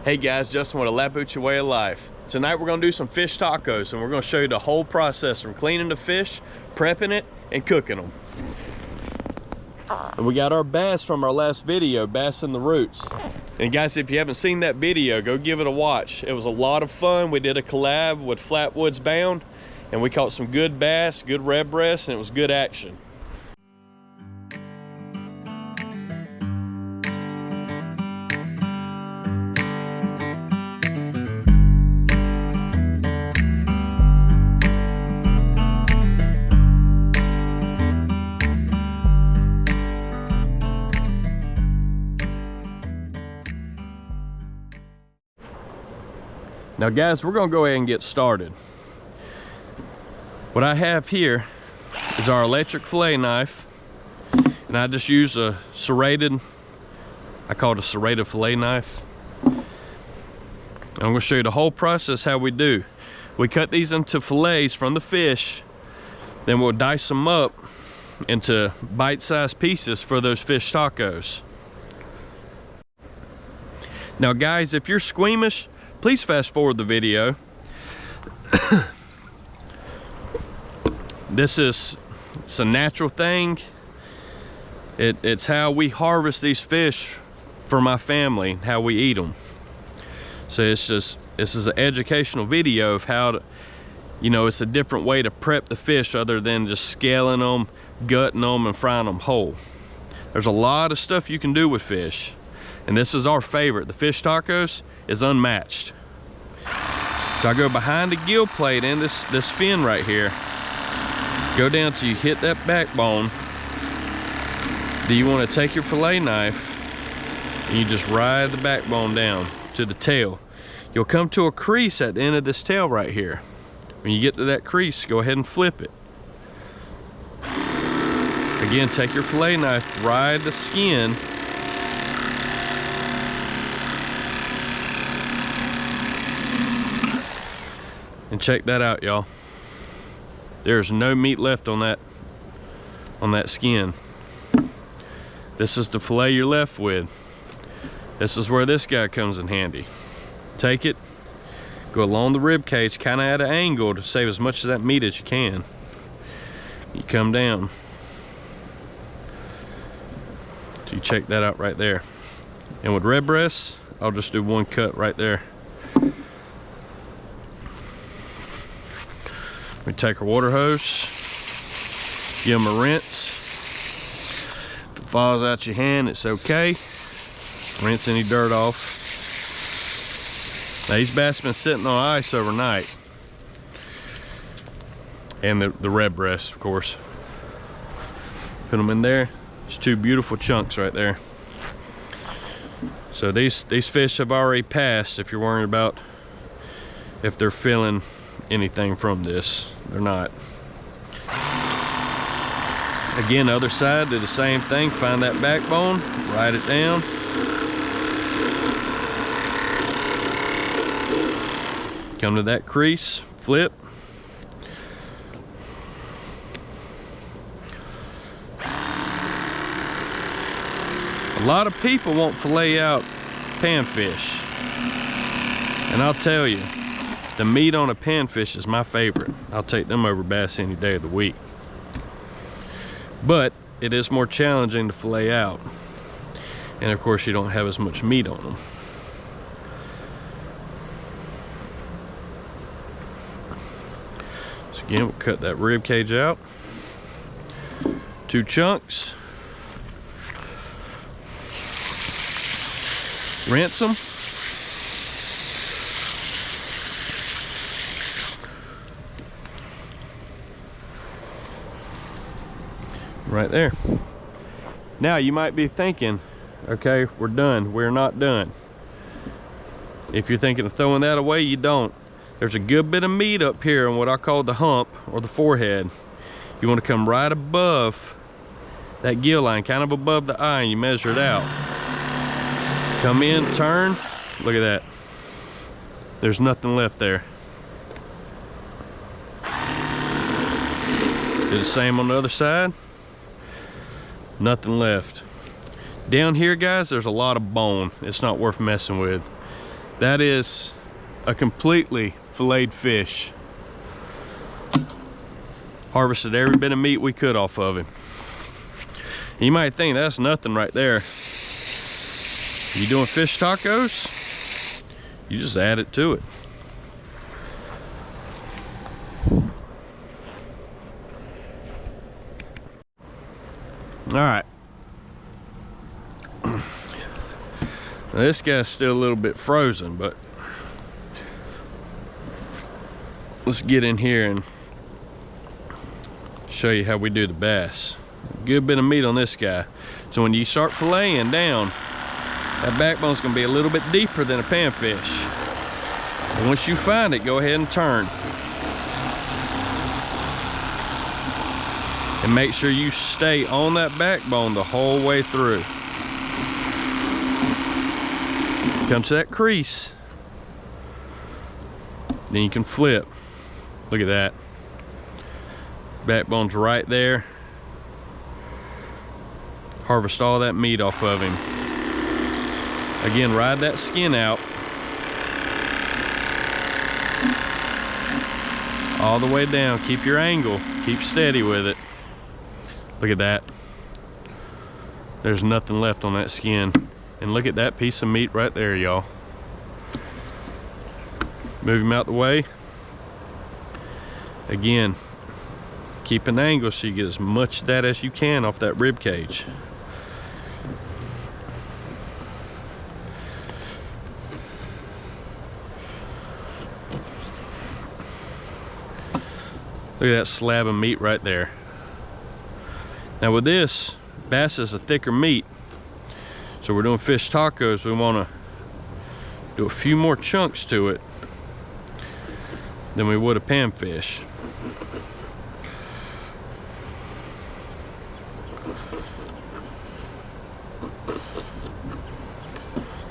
Hey guys, Justin with A Lapucha Way of Life. Tonight we're gonna do some fish tacos, and we're gonna show you the whole process from cleaning the fish, prepping it, and cooking them. And we got our bass from our last video, Bass in the Roots. And guys, if you haven't seen that video, go give it a watch. It was a lot of fun. We did a collab with Flatwoods Bound, and we caught some good bass, good red breast, and it was good action. Now guys, we're gonna go ahead and get started. What I have here is our electric fillet knife, and I just use a serrated, I call it a serrated fillet knife. I'm gonna show you the whole process how we do. We cut these into fillets from the fish, then we'll dice them up into bite-sized pieces for those fish tacos. Now guys, if you're squeamish, please fast forward the video. It's a natural thing. It's how we harvest these fish for my family, how we eat them. So this is an educational video of how to, you know, it's a different way to prep the fish other than just scaling them, gutting them, and frying them whole. There's a lot of stuff you can do with fish, and this is our favorite. The fish tacos is unmatched. So I go behind the gill plate in this fin right here, go down till you hit that backbone. Then you want to take your fillet knife and you just ride the backbone down to the tail. You'll come to a crease at the end of this tail right here. When you get to that crease, go ahead and flip it. Again, take your fillet knife, ride the skin. And check that out, y'all. There's no meat left on that skin. This is the fillet you're left with. This is where this guy comes in handy. Take it, go along the rib cage, kind of at an angle to save as much of that meat as you can. You come down. So you check that out right there. And with red breasts, I'll just do one cut right there. We take our water hose, give them a rinse. If it falls out your hand, it's okay. Rinse any dirt off. Now these bass have been sitting on ice overnight. And the red breast, of course. Put them in there. There's two beautiful chunks right there. So these fish have already passed if you're worrying about if they're feeling anything from this. They're not. Again, the other side, do the same thing. Find that backbone, ride it down. Come to that crease, flip. A lot of people won't fillet out panfish, and I'll tell you, the meat on a panfish is my favorite. I'll take them over bass any day of the week. But it is more challenging to fillet out. And of course, you don't have as much meat on them. So again, we'll cut that rib cage out. Two chunks. Rinse them. Right there. Now you might be thinking, okay, we're done. We're not done. If you're thinking of throwing that away, you don't. There's a good bit of meat up here on what I call the hump or the forehead. You want to come right above that gill line, kind of above the eye, and you measure it out. Come in, turn, look at that. There's nothing left there. Do the same on the other side. Nothing left. Down here, guys, there's a lot of bone. It's not worth messing with. That is a completely filleted fish. Harvested every bit of meat we could off of him. You might think that's nothing right there. You doing fish tacos? You just add it to it. All right. Now this guy's still a little bit frozen, but let's get in here and show you how we do the bass. Good bit of meat on this guy. So when you start filleting down, that backbone's gonna be a little bit deeper than a panfish. And once you find it, go ahead and turn. And make sure you stay on that backbone the whole way through. Come to that crease, then you can flip. Look at that. Backbone's right there. Harvest all that meat off of him. Again, ride that skin out all the way down. Keep your angle, keep steady with it. Look at that. There's nothing left on that skin. And look at that piece of meat right there, y'all. Move him out the way. Again, keep an angle so you get as much of that as you can off that rib cage. Look at that slab of meat right there. Now with this, bass is a thicker meat. So we're doing fish tacos, we want to do a few more chunks to it than we would a panfish.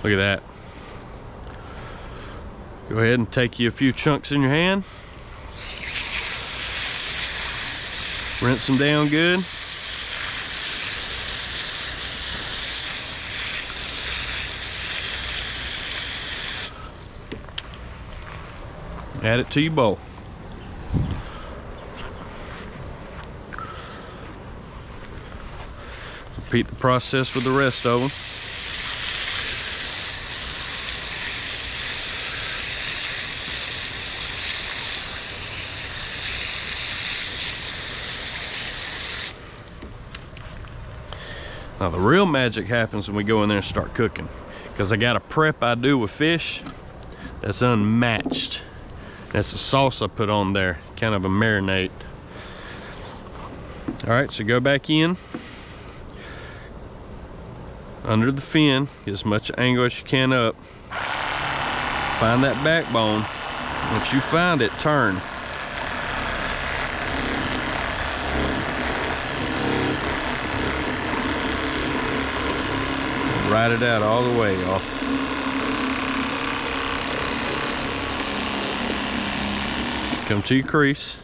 Look at that. Go ahead and take you a few chunks in your hand. Rinse them down good. Add it to your bowl. Repeat the process with the rest of them. Now the real magic happens when we go in there and start cooking, because I got a prep I do with fish that's unmatched. That's the sauce I put on there, kind of a marinade. All right, so go back in under the fin, get as much angle as you can up. Find that backbone. Once you find it, turn. Ride it out all the way, y'all. Come to your crease.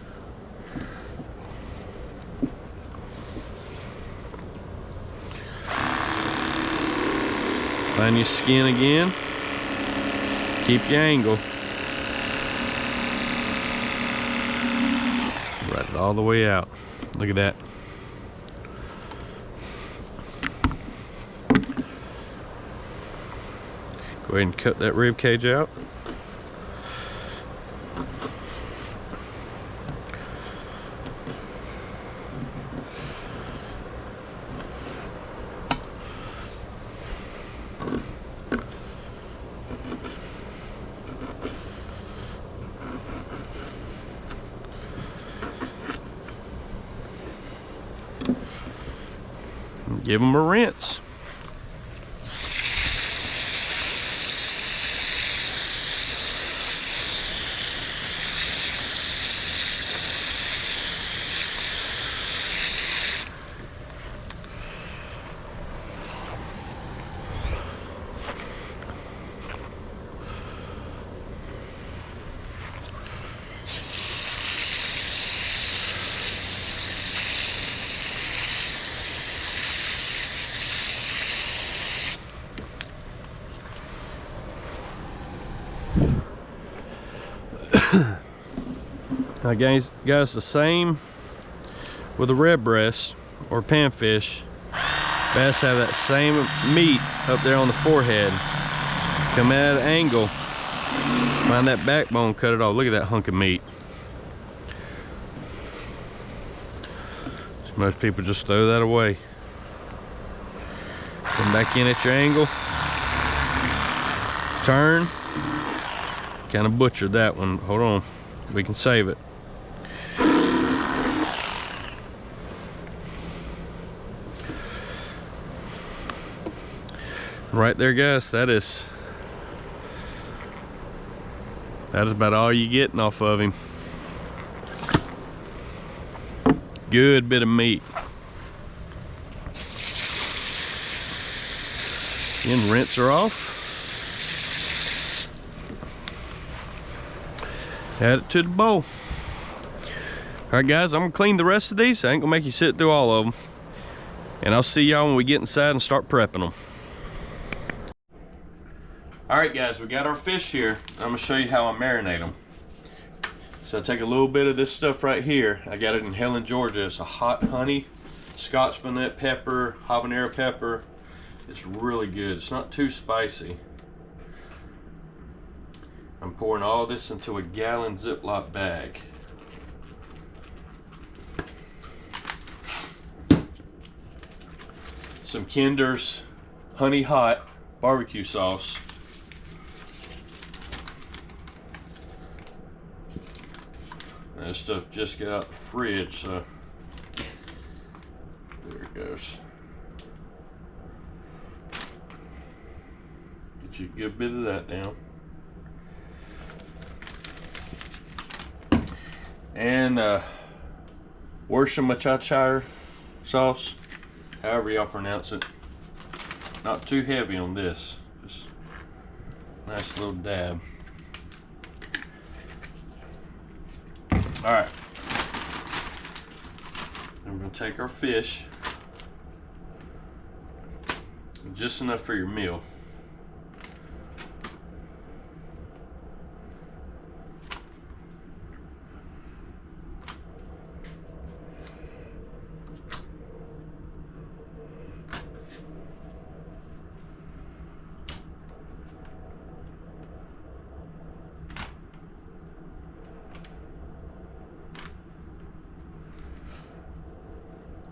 Find your skin again. Keep your angle. Ride it all the way out. Look at that. Go ahead and cut that rib cage out. Give them a rinse. Now guys, the same with a red breast or panfish. Bass have that same meat up there on the forehead. Come at an angle, find that backbone, cut it off. Look at that hunk of meat. Most people just throw that away. Come back in at your angle. Turn. Kind of butchered that one. Hold on. We can save it. Right there, guys. That is about all you getting off of him. Good bit of meat. And rinse her off. Add it to the bowl. All right, guys, I'm gonna clean the rest of these. I ain't gonna make you sit through all of them. And I'll see y'all when we get inside and start prepping them. All right, guys, we got our fish here. I'm gonna show you how I marinate them. So I take a little bit of this stuff right here. I got it in Helen, Georgia. It's a hot honey, Scotch bonnet pepper, habanero pepper. It's really good. It's not too spicy. I'm pouring all this into a gallon Ziploc bag. Some Kinder's Honey Hot barbecue sauce. And this stuff just got out the fridge, so there it goes. Get you a good bit of that down. And Worcestershire sauce, however y'all pronounce it. Not too heavy on this, just nice little dab. All right, then we're gonna take our fish, just enough for your meal.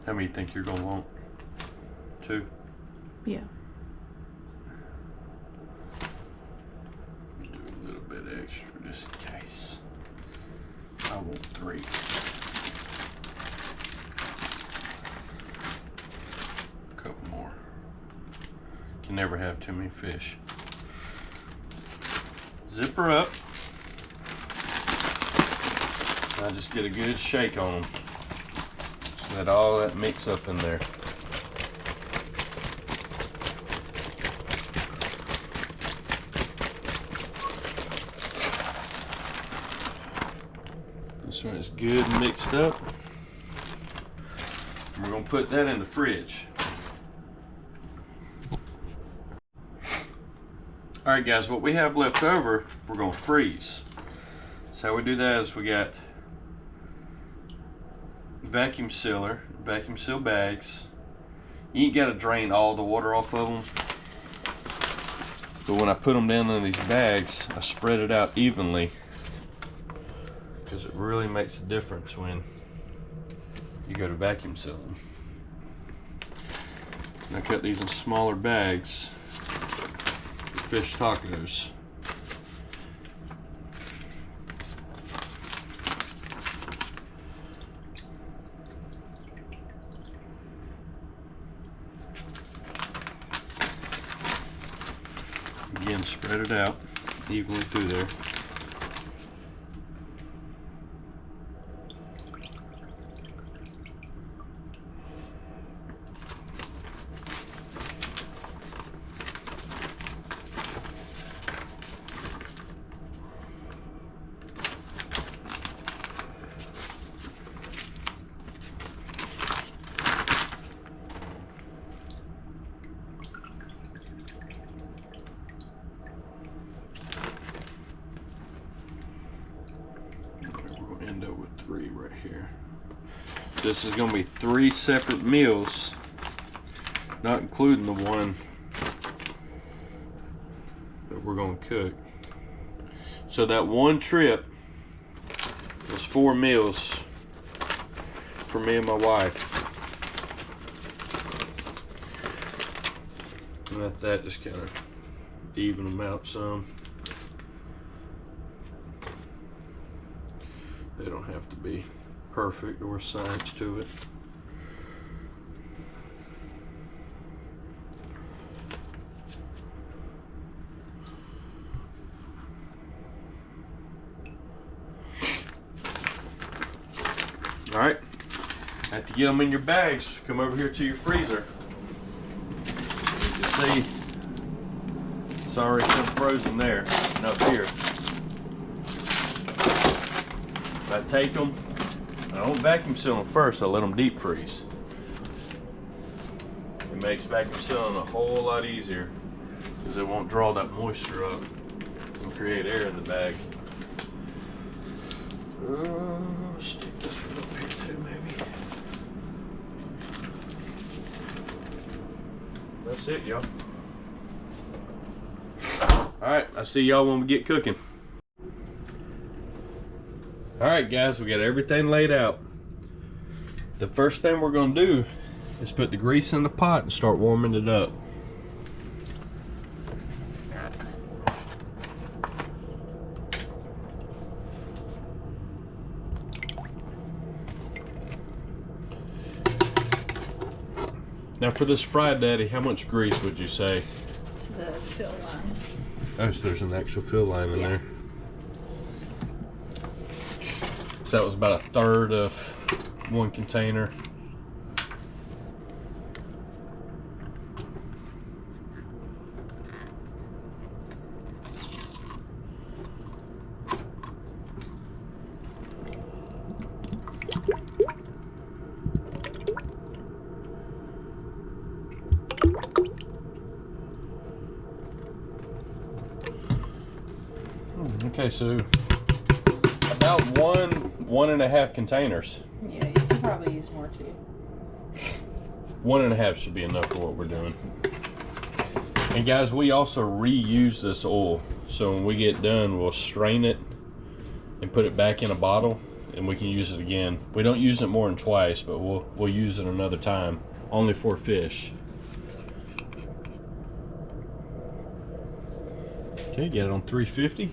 How many you think you're gonna want? 2? Yeah. Do a little bit extra just in case. I want 3. A couple more. Can never have too many fish. Zip her up. I just get a good shake on them. Let all that mix up in there. This one is good and mixed up. And we're gonna put that in the fridge. All right, guys, what we have left over, we're gonna freeze. So how we do that is we got vacuum seal bags. You ain't got to drain all the water off of them, but when I put them down in these bags, I spread it out evenly because it really makes a difference when you go to vacuum seal them. And I cut these in smaller bags for fish tacos. Again, spread it out evenly through there. This is gonna be 3 separate meals, not including the one that we're gonna cook. So that one trip was 4 meals for me and my wife. And let that just kind of even them out some. They don't have to be perfect or science to it. All right, have to get them in your bags. Come over here to your freezer. You can see it's already kind of frozen there and up here. If I take them, I don't vacuum seal them first, I let them deep freeze. It makes vacuum sealing a whole lot easier because it won't draw that moisture up and create air in the bag. Stick this one up here too, maybe. That's it, y'all. Alright, I'll see y'all when we get cooking. Alright guys, we got everything laid out. The first thing we're going to do is put the grease in the pot and start warming it up. Now for this Fried Daddy, how much grease would you say? To the fill line. Oh, so there's an actual fill line in there. So that was about 1/3 of 1 container. Okay, so about 1.5 containers. Yeah, you can probably use more too. 1.5 should be enough for what we're doing. And guys, we also reuse this oil. So when we get done, we'll strain it and put it back in a bottle and we can use it again. We don't use it more than twice, but we'll use it another time, only for fish. Okay, get it on 350.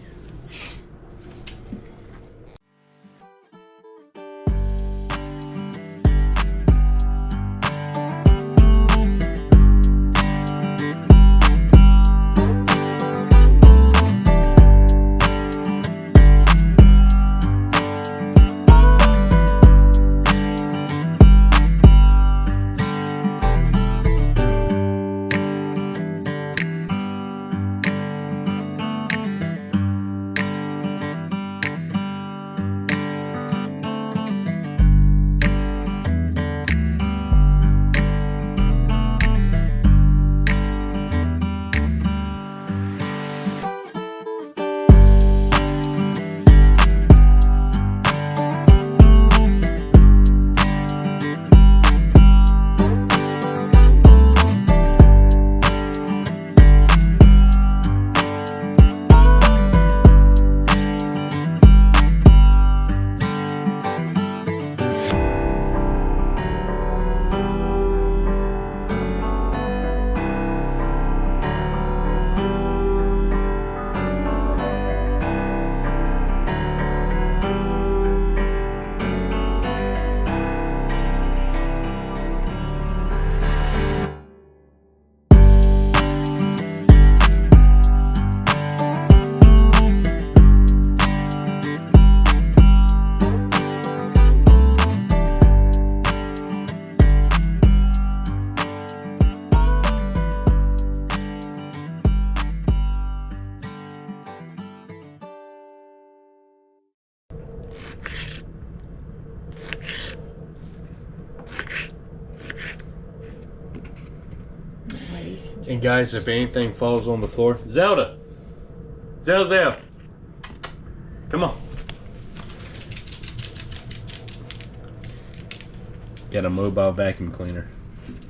And guys, if anything falls on the floor, Zelda, Zel, come on. Got a mobile vacuum cleaner.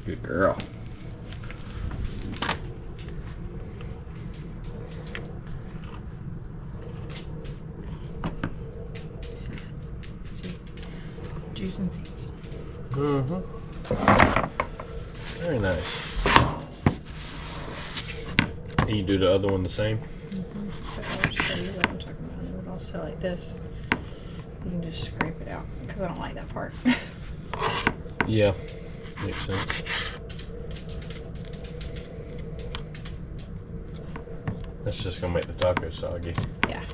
Good girl. Juice and seeds. Mm-hmm. Very nice. And you do the other one the same? So I'll show you what I'm talking about. It would also like this. You can just scrape it out because I don't like that part. Yeah, makes sense. That's just gonna make the taco soggy. Yeah.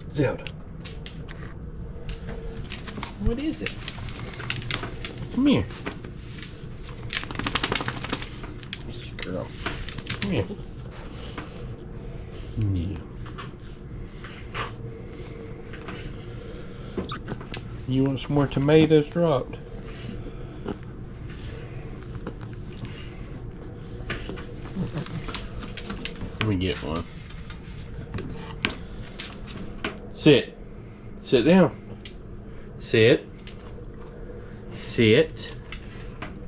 Zelda. What is it? Come here. Yes, girl. Come here. Yeah. You want some more tomatoes dropped? Let me get one. Sit. Sit down. Sit. Sit.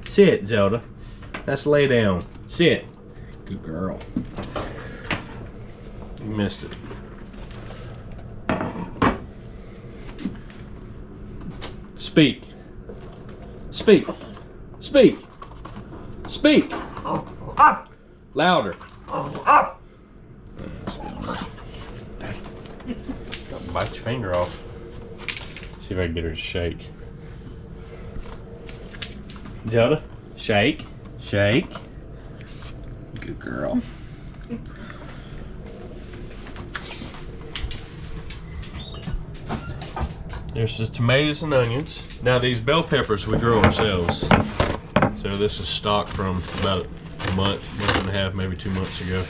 Sit, Zelda. That's lay down. Sit. Good girl. You missed it. Speak. Speak. Speak. Speak. Louder. Bite your finger off. See if I can get her to shake. Zelda, shake. Shake. Good girl. There's the tomatoes and onions. Now these bell peppers we grow ourselves. So this is stock from about a month and a half, maybe 2 months ago.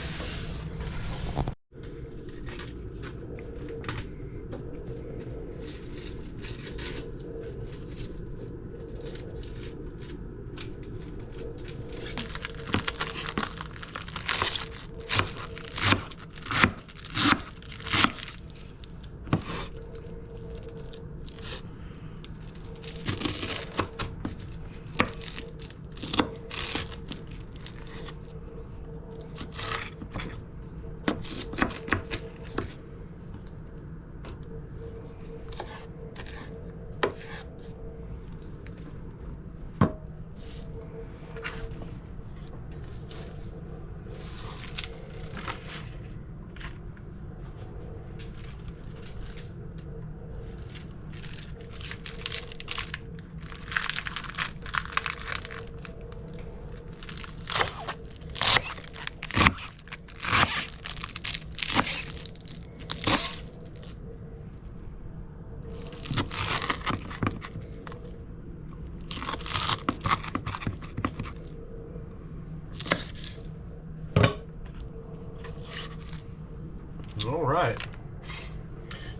All right.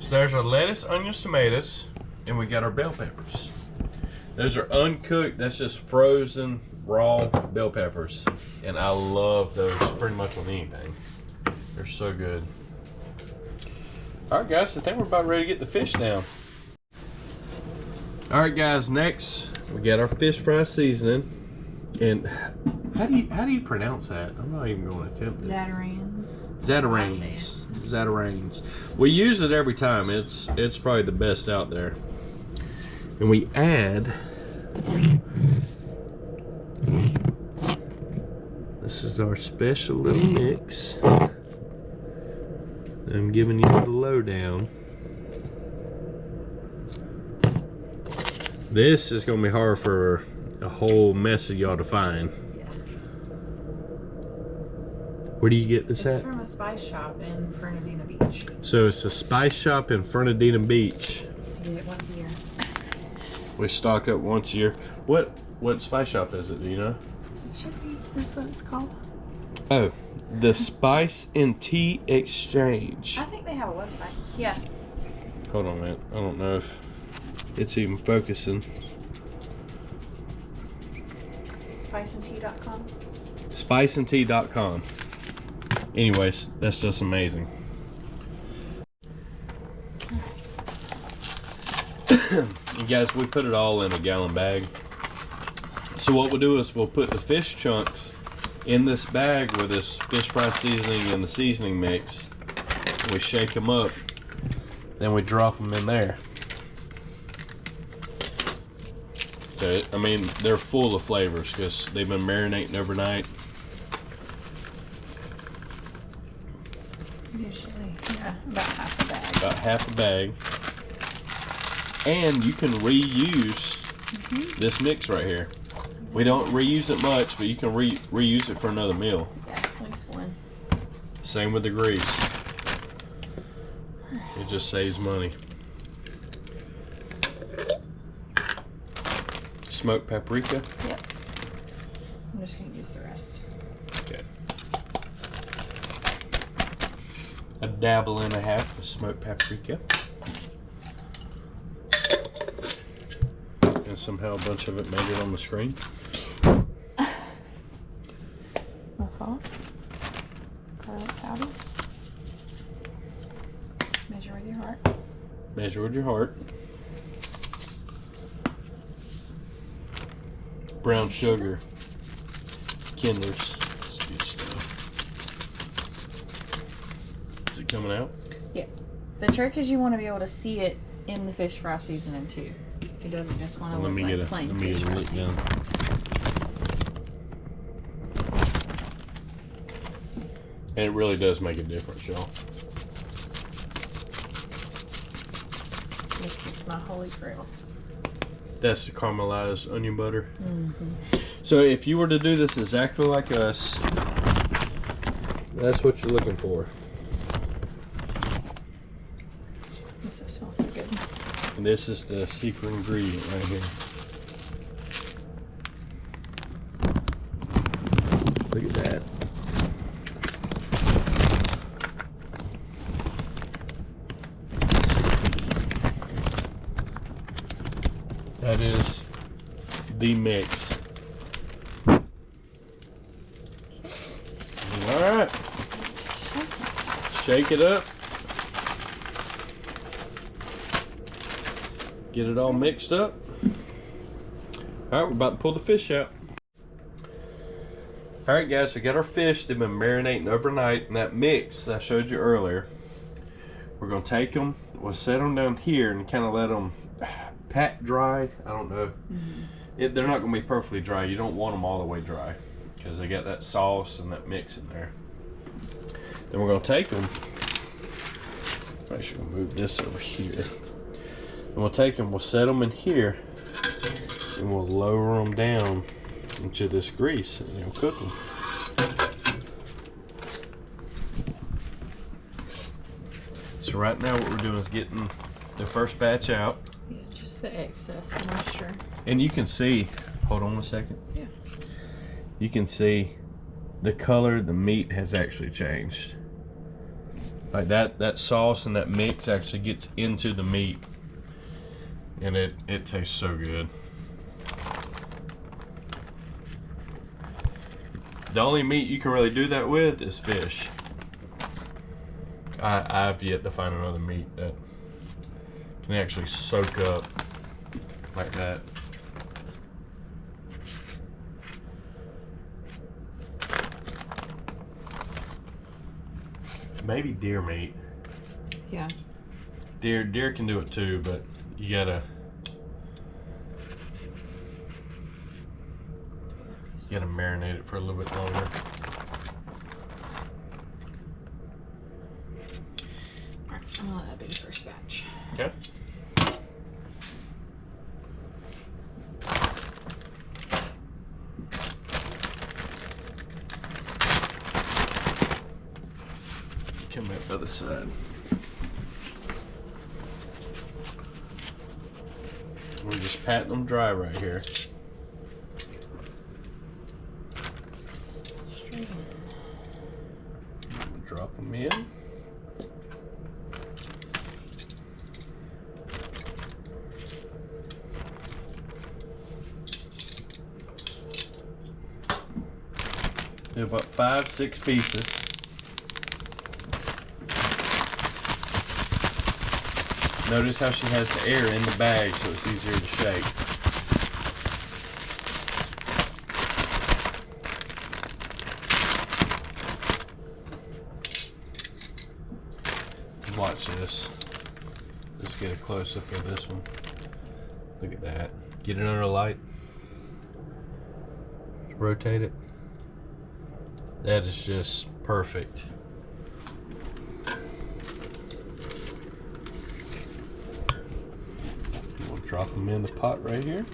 So there's our lettuce, onions, tomatoes, and we got our bell peppers. Those are uncooked. That's just frozen, raw bell peppers. And I love those pretty much on anything. They're so good. All right, guys, I think we're about ready to get the fish down. All right, guys, next we got our fish fry seasoning. And how do you pronounce that? I'm not even going to attempt it. Zatarain's. Zatarain's. Zatarain's. We use it every time. It's probably the best out there. And we add, this is our special little mix. I'm giving you the lowdown. This is gonna be hard for a whole mess of y'all to find. Yeah. Where do you get this It's at? from a spice shop in Fernandina Beach. So it's a spice shop in Fernandina Beach. I get it once a year. We stock up once a year. What spice shop is it? Do you know? It should be. That's what it's called. Oh, the Spice and Tea Exchange. I think they have a website. Yeah. Hold on, man. I don't know if it's even focusing. spiceandtea.com. Spiceandtea.com. Anyways, that's just amazing. And guys, we put it all in a gallon bag. So what we'll do is we'll put the fish chunks in this bag with this fish fry seasoning and the seasoning mix. We shake them up, then we drop them in there. So, I mean, they're full of flavors because they've been marinating overnight. Usually, yeah, about half a bag. About half a bag. And you can reuse this mix right here. We don't reuse it much, but you can reuse it for another meal. Yeah, at least one. Same with the grease. It just saves money. Smoked paprika. Yep. I'm just gonna use the rest. Okay. A dabble and a half of smoked paprika. And somehow a bunch of it made it on the screen. My fault. Garlic powder. Measure with your heart. Measure with your heart. Brown sugar. Kindlers. That's good stuff. Is it coming out? Yeah. The trick is you want to be able to see it in the fish fry seasoning too. It doesn't just want to Let look me like get plain let me fish get a fry look seasoning. down. And it really does make a difference, y'all. This is my holy grail. That's the caramelized onion butter. So if you were to do this exactly like us, that's what you're looking for. This smells so good. And this is the secret ingredient right here. Look at that. That is the mix. Alright. Shake it up. Get it all mixed up. Alright, we're about to pull the fish out. Alright guys, we got our fish. They've been marinating overnight in that mix that I showed you earlier. We're going to take them, we'll set them down here and kind of let them pat dry. I don't know. They're not going to be perfectly dry. You don't want them all the way dry because they got that sauce and that mix in there. Then we're going to take them. Actually, move this over here. And we'll take them, we'll set them in here, and we'll lower them down into this grease and we'll cook them. So right now what we're doing is getting the first batch out. Yeah, just the excess moisture. And you can see, hold on a second. Yeah. You can see the color, the meat has actually changed. Like that sauce and that mix actually gets into the meat. And it tastes so good. The only meat you can really do that with is fish. I've yet to find another meat that can actually soak up like that. Maybe deer meat. Yeah. Deer can do it too, but you gotta marinate it for a little bit longer. Alright, I'm gonna let that be the first batch. Okay. Come back to the other side. We're just patting them dry right here. Straight in. Drop them in. Do about 5, 6 pieces. Notice how she has the air in the bag so it's easier to shake. Watch this. Let's get a close up of this one. Look at that. Get it under light. Rotate it. That is just perfect. We'll drop them in the pot right here.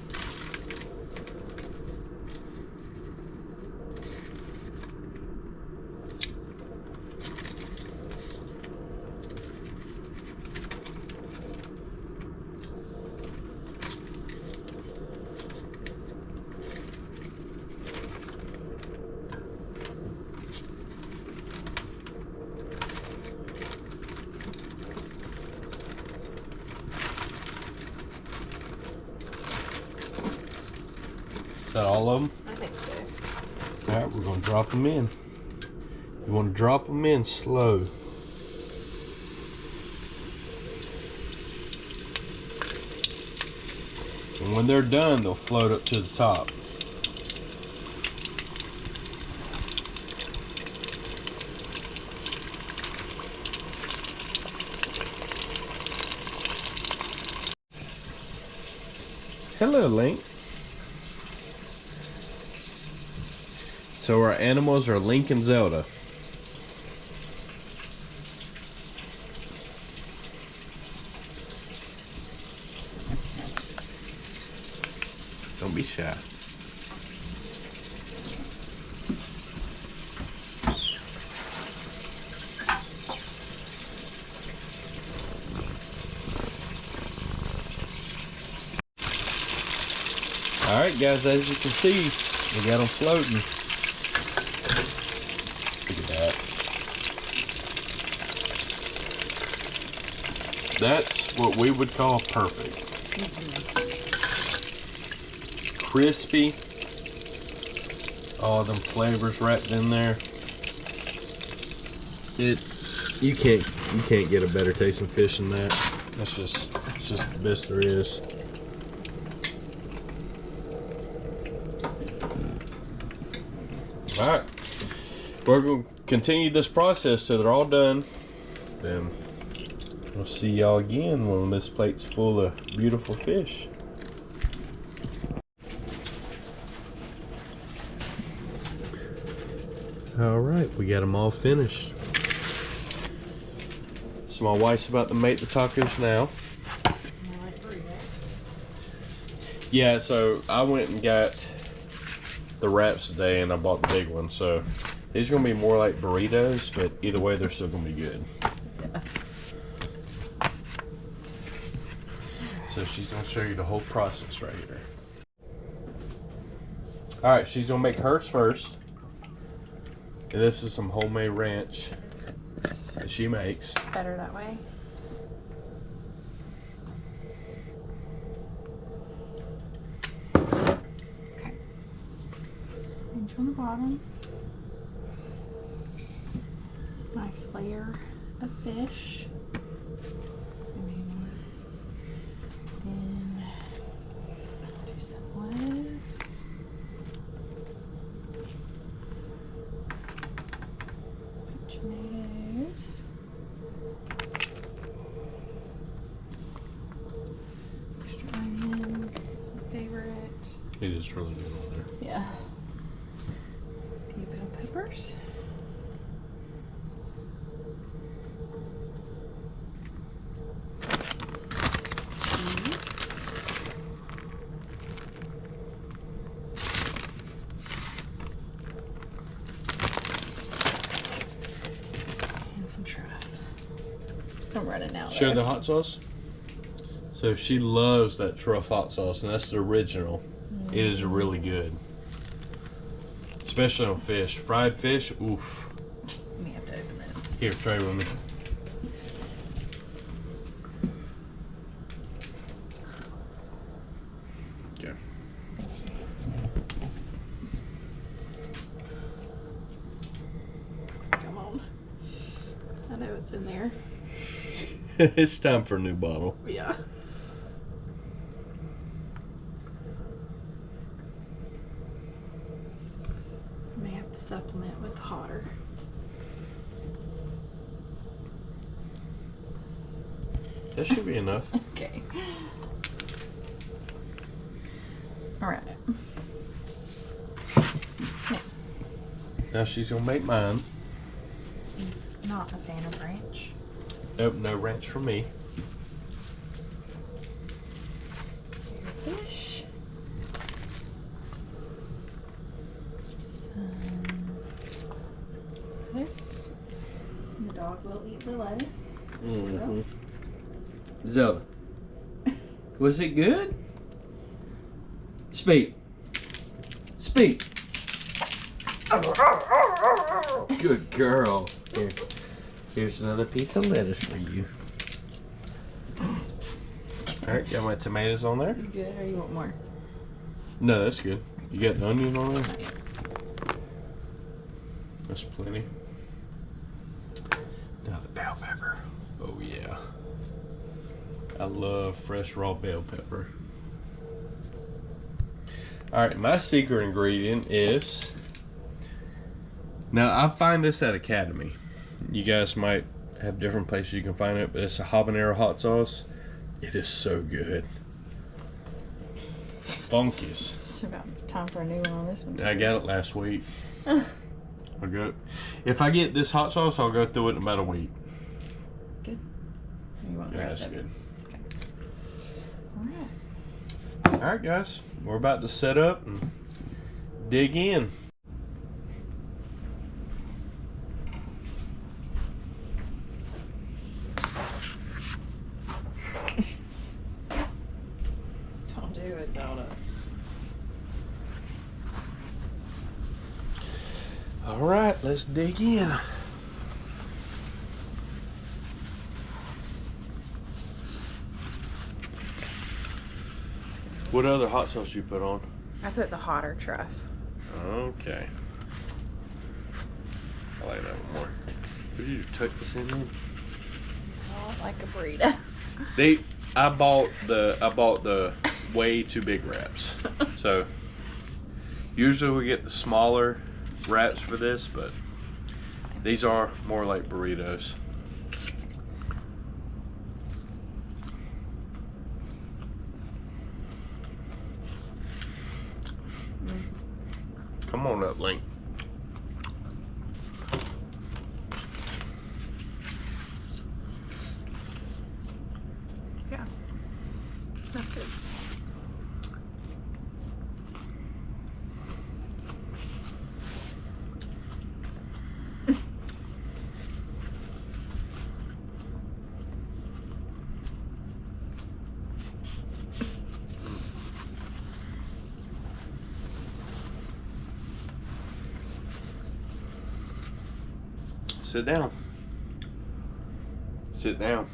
Is that all of them? I think so. All right, we're gonna drop them in. You want to drop them in slow. And when they're done, they'll float up to the top. Hello, Link. So our animals are Link and Zelda. Don't be shy. All right, guys, as you can see, we got them floating. Look at that. That's what we would call perfect. Crispy. All them flavors wrapped in there. You can't get a better tasting fish than that. It's just the best there is. All right, we're going to continue this process till they're all done. Then we'll see y'all again when this plate's full of beautiful fish. All right, we got them all finished. So my wife's about to make the tacos now. Yeah, so I went and got the wraps today and I bought the big one, so these are gonna be more like burritos, but either way they're still gonna be good. Yeah. So she's gonna show you the whole process right here. All right, she's gonna make hers first. And this is some homemade ranch that she makes. It's better that way. Okay. Ranch on the bottom. Nice layer of fish. And then do some lettuce. Tomatoes. Extra onion, because it's my favorite. It is really good on there. Yeah. A few bell peppers. I'm running out. Share the hot sauce. So she loves that truff hot sauce, and that's the original. It is really good, especially on fish. Fried fish, oof. Let me have to open this. Here, try with me. Okay. what's in there. It's time for a new bottle. Yeah. I may have to supplement with hotter. That should be enough. Okay. All right. Now, Now she's gonna make mine. he's not a fan of ranch. Nope, no ranch for me. Your fish. Some lettuce. The dog will eat the lettuce. Mm-hmm. Zelda, was it good? Speak. Speak. Good girl. Here. Here's another piece of lettuce for you. Alright, got my tomatoes on there? You good or you want more? No, that's good. You got the onion on there? Not yet. That's plenty. Now the bell pepper. Oh yeah. I love fresh raw bell pepper. Alright, my secret ingredient is... Now, I find this at Academy. You guys might have different places you can find it, but it's a habanero hot sauce. It is so good. Funkies. It's about time for a new one on this one. I got it last week. I'll go. If I get this hot sauce, I'll go through it in about a week. Good. You want the Yeah, rest that's of it? good. Okay. All right. Alright guys, we're about to set up and dig in. Told you it's out of. Alright, let's dig in. What other hot sauce you put on? I put the hotter truff. Okay. I like that one more. Did you tuck this in there? Oh, like a burrito. I bought the way too big wraps. So usually we get the smaller wraps for this, but It's fine. these are more like burritos. Come on up, Link. Yeah. That's good. Sit down. Sit down.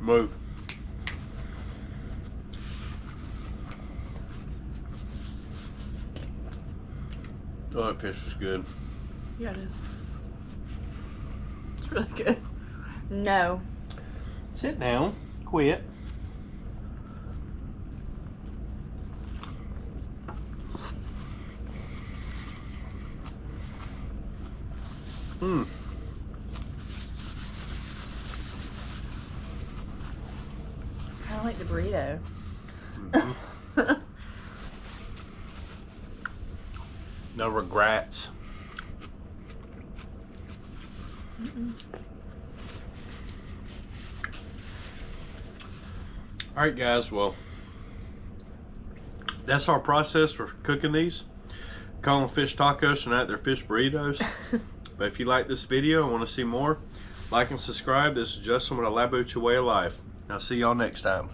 Move. Oh, that fish is good. Yeah, it is. It's really good. No. Sit down. Quit. Mmm. Kind of like the burrito. No regrets. Alright guys, well, that's our process for cooking these. Call them fish tacos, and not they're fish burritos. But if you like this video and want to see more, like and subscribe. This is Justin with A La Bocha Way of Life. I'll see y'all next time.